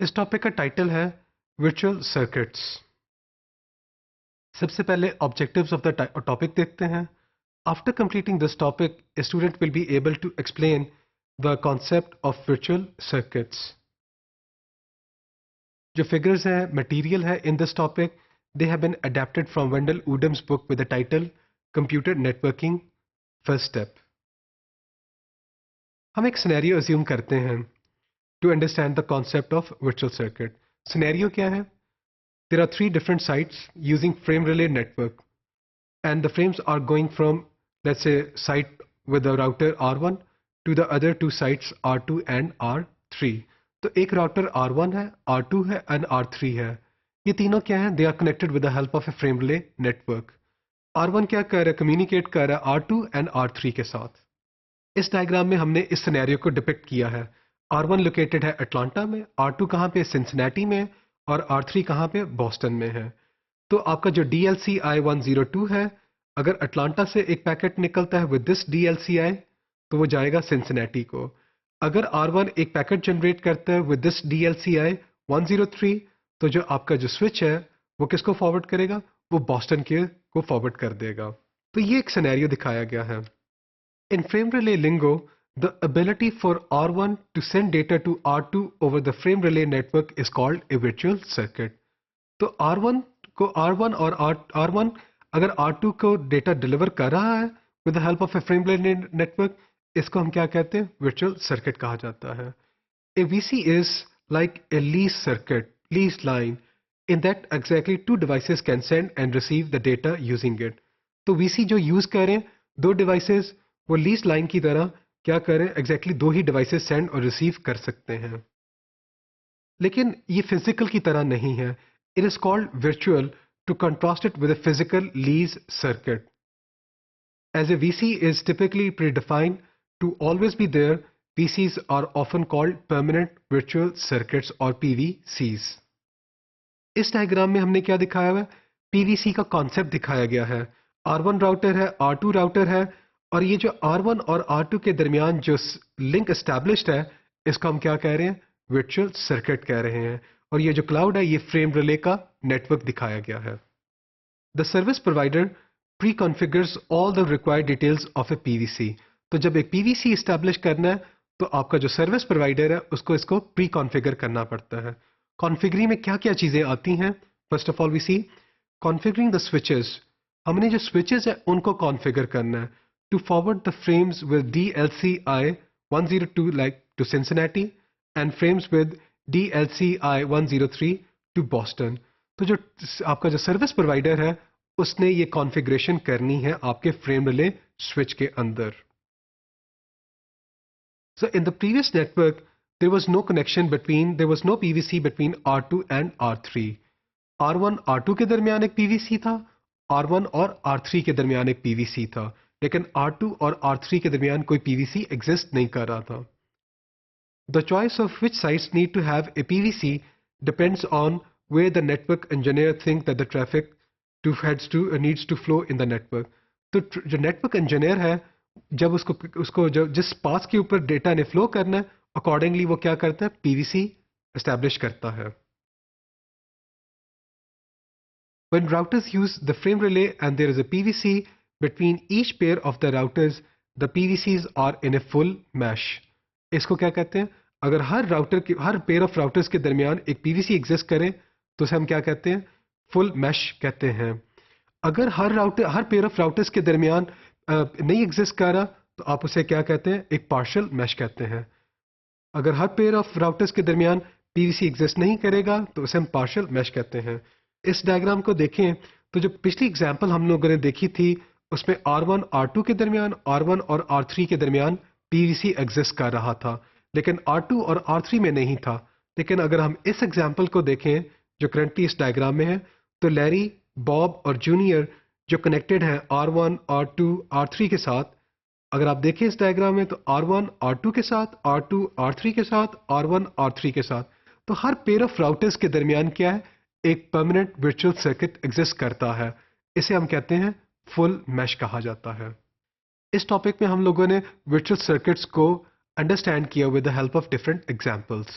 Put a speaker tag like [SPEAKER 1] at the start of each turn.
[SPEAKER 1] इस टॉपिक का टाइटल है वर्चुअल सर्किट्स। सबसे पहले ऑब्जेक्टिव्स ऑफ द टॉपिक देखते हैं। After completing this topic a student will be able to explain the concept of virtual circuits. जो फिगर्स हैं, मटेरियल है in this topic, they have been adapted from Wendell Udam's book with the title Computer Networking First Step. हम एक scenario assume करते हैं to understand the concept of virtual circuit. Scenario क्या है? There are three different sites using frame relay network, and the frames are going from, let's say, site with the router R1 to the other two sites R2 and R3. तो एक router R1 है, R2 है and R3 है। ये तीनों क्या हैं? They are connected with the help of a frame relay network. R1 क्या कर रहा है? Communicate कर रहा है R2 and R3 के साथ। इस डायग्राम में हमने इस सिनेरियो को डिपिक्ट किया है। R1 लोकेटेड है अटलांटा में, R2 कहाँ पे? सिंसिनेटी में, और R3 कहाँ पे? बॉस्टन में है। तो आपका जो DLCI 102 है, अगर अटलांटा से एक पैकेट निकलता है विद दिस DLCI तो वो जाएगा सिंसिनेटी को। अगर R1 एक पैकेट जनरेट करता है विद दिस DLCI 103 तो जो आपका जो स्विच है वो किसको फॉरवर्ड करेगा? वो बॉस्टन के को फॉरवर्ड कर देगा। तो ये एक सिनेरियो दिखाया गया है। In frame relay lingo, the ability for R1 to send data to R2 over the frame relay network is called a virtual circuit. तो R1 और R1 अगर R2 को डेटा डिलीवर कर रहा है with the help of a frame relay network, इसको हम क्या कहते हैं? virtual circuit कहा जाता है। A VC is like a lease circuit, lease line, in that exactly two devices can send and receive the data using it. तो VC जो यूज करें दो डिवाइसेस, वो लीज लाइन की तरह क्या करें? एग्जैक्टली दो ही डिवाइसेस सेंड और रिसीव कर सकते हैं। लेकिन ये फिजिकल की तरह नहीं है। It is called virtual to contrast it with a physical lease circuit. As a VC is typically predefined to always be there, VCs are often called permanent virtual circuits और PVCs। इस diagram में हमने क्या दिखाया हुआ है? PVC का concept दिखाया गया है। R1 राउटर है, R2 राउटर है, और ये जो R1 और R2 के दरमियान जो लिंक एस्टैब्लिश्ड है, इसको हम क्या कह रहे हैं? वर्चुअल सर्किट कह रहे हैं। और ये जो क्लाउड है, ये फ्रेम रिले का नेटवर्क दिखाया गया है। The service provider pre configures all the required details of A PVC। तो जब एक PVC एस्टैब्लिश करना है तो आपका जो सर्विस प्रोवाइडर है उसको इसको प्री कॉन्फ़िगर करना पड़ता है। कॉन्फ़िगरिंग में क्या क्या चीज़ें आती हैं? First of all we see configuring the switches. हमने जो स्विचेस है उनको कॉन्फ़िगर करना है to forward the frames with DLCI 102 like to Cincinnati and frames with DLCI 103 to Boston. तो जो आपका जो सर्विस प्रोवाइडर है उसने ये कॉन्फ़िगरेशन करनी है आपके फ्रेम रिले स्विच के अंदर। So in the previous network there was no connection between, there was no PVC between R2 and R3. R1 R2 के दरमियान एक PVC था, R1 और R3 के दरमियान एक PVC था, लेकिन R2 और R3 के दरमियान कोई PVC एग्जिस्ट नहीं कर रहा था। The choice of which sites need to have a PVC depends on where the network engineer think that the traffic needs to flow in the network. तो जो नेटवर्क इंजीनियर है, जब उसको जिस पाथ के ऊपर डेटा ने फ्लो करना है, अकॉर्डिंगली वो क्या करता है? PVC एस्टैब्लिश करता है। When routers use the frame relay and there is a PVC between each pair of the routers, the PVCs are in a full mesh. इसको क्या कहते हैं? अगर हर पेयर ऑफ राउटर्स के दरमियान एक PVC एग्जिस्ट करे तो उसे हम क्या कहते हैं? फुल मैश कहते हैं। अगर हर पेयर ऑफ राउटर्स के दरमियान नहीं एग्जिस्ट कर रहा तो आप उसे क्या कहते हैं? एक पार्शियल मैश कहते हैं। अगर हर पेयर ऑफ राउटर्स के दरमियान PVC एग्जिस्ट नहीं करेगा तो उसे हम पार्शियल मैश कहते हैं। इस डायग्राम को देखें तो जो पिछली एग्जांपल हम लोगों ने देखी थी उसमें R1 R2 के दरमियान, R1 और R3 के दरमियान PVC एग्जिस्ट कर रहा था, लेकिन R2 और R3 में नहीं था। लेकिन अगर हम इस एग्जांपल को देखें जो करंटली इस डायग्राम में है, तो लैरी, बॉब और जूनियर जो कनेक्टेड हैं R1 R2 R3 के साथ, अगर आप देखें इस डायग्राम में तो R1 R2 के साथ, R2 R3 के साथ, R1 R3 के साथ, तो हर पेयर ऑफ राउटर्स के दरमियान क्या है? एक परमानेंट वर्चुअल सर्किट एग्जिस्ट करता है। इसे हम कहते हैं फुल मैश कहा जाता है। इस टॉपिक में हम लोगों ने वर्चुअल सर्किट्स को अंडरस्टैंड किया with the help of different examples.